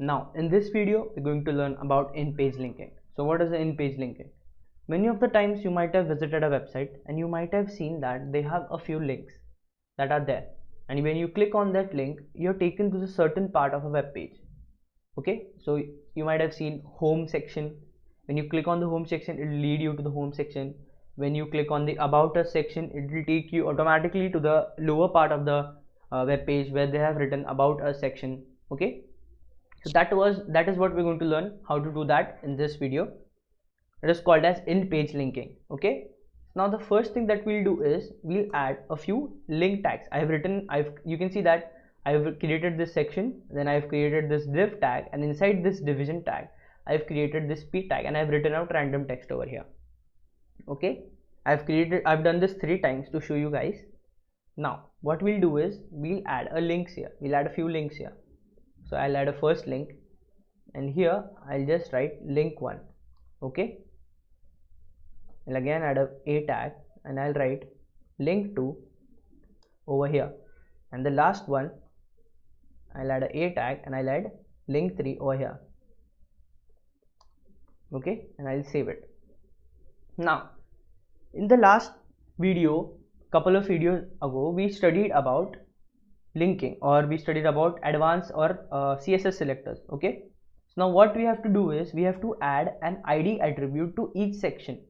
Now in this video we're going to learn about in-page linking. So what is the in-page linking? Many of the times you might have visited a website and you might have seen that they have a few links that are there, and when you click on that link you're taken to the certain part of a web page. Okay, so you might have seen home section. When you click on the home section it will lead you to the home section. When you click on the about us section it will take you automatically to the lower part of the web page where they have written about us section. Okay, so that is what we're going to learn how to do that in this video. It is called as in-page linking. Okay, now the first thing that we'll do is we'll add a few link tags. You can see that I've created this section, then I've created this div tag, and inside this division tag I've created this p tag, and I've written out random text over here. Okay, I've done this 3 times to show you guys. Now what we'll do is we'll add a few links here. So I'll add a first link, and here I'll just write link 1. Okay, I'll again add a tag and I'll write link 2 over here, and the last one I'll add a tag and I'll add link 3 over here. Okay, and I'll save it. Now in the last video, couple of videos ago, we studied about linking, or we studied about advanced or CSS selectors. Okay, so now what we have to do is we have to add an ID attribute to each section.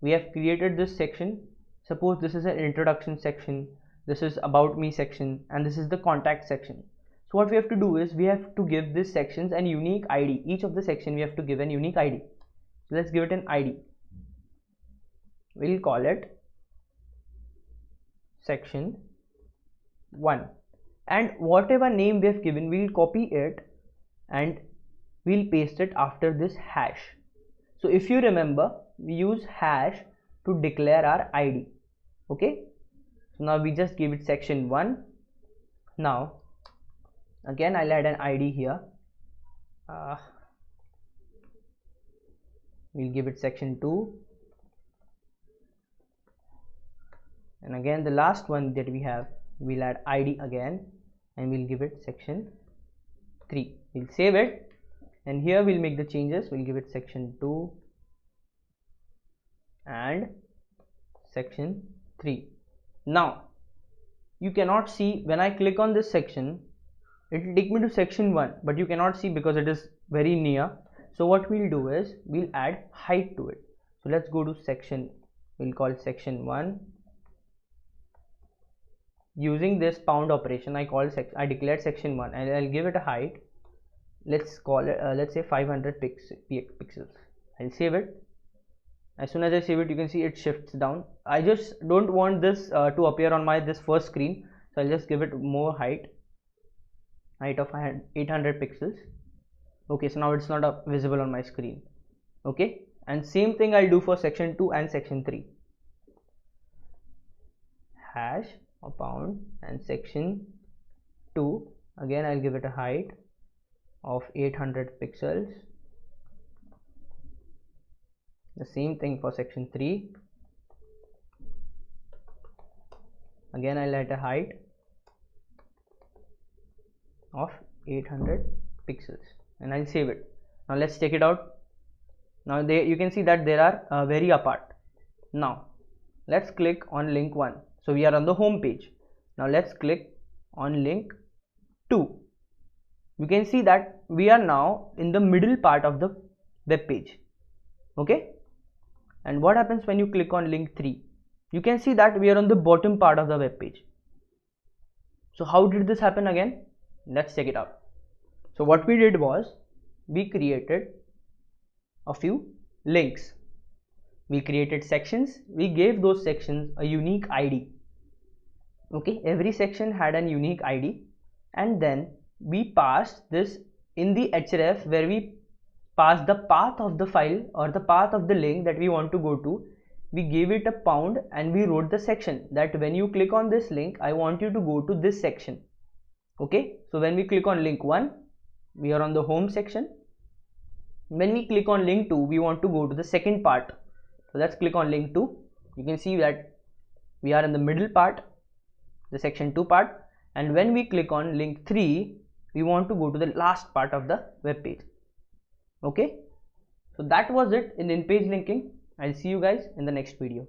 We have created this section. Suppose this is an introduction section, this is about me section, and this is the contact section. So what we have to do is we have to give these sections a unique ID. Each of the section we have to give a unique ID. So let's give it an ID. We'll call it section 1, and whatever name we have given we'll copy it and we'll paste it after this hash. So if you remember, we use hash to declare our ID. Okay, so now we just give it section 1. Now again I'll add an ID here. We'll give it section 2, and again the last one that we have, we'll add ID again and we'll give it section 3. We'll save it, and here we'll make the changes. We'll give it section 2 and section 3. Now you cannot see, when I click on this section it will take me to section 1, but you cannot see because it is very near. So what we'll do is we'll add height to it. So let's go to section, we'll call it section 1. Using this pound operation I declared section 1 and I'll give it a height. Let's call it let's say 500 pixels. I'll save it. As soon as I save it, you can see it shifts down. I just don't want this to appear on this first screen, so I'll just give it more height of 800 pixels. Okay, so now it's not visible on my screen. Okay, and same thing I'll do for section 2 and section 3. Hash or pound, and section 2 again I'll give it a height of 800 pixels. The same thing for section 3. Again I'll add a height of 800 pixels and I'll save it. Now let's check it out. Now you can see that they are very apart. Now let's click on link 1. So we are on the home page. Now let's click on link 2. You can see that we are now in the middle part of the web page. Okay, and what happens when you click on link 3? You can see that we are on the bottom part of the web page. So how did this happen again? Let's check it out. So what we did was we created a few links. We created sections. We gave those sections a unique ID. Okay, every section had an unique ID, and then we passed this in the href where we passed the path of the file or the path of the link that we want to go to. We gave it a pound and we wrote the section that when you click on this link I want you to go to this section. Okay, so when we click on link 1 we are on the home section. When we click on link 2 we want to go to the second part. So let's click on link 2. You can see that we are in the middle part, the section 2 part, and when we click on link 3 we want to go to the last part of the web page. Okay, so that was it in page linking. I'll see you guys in the next video.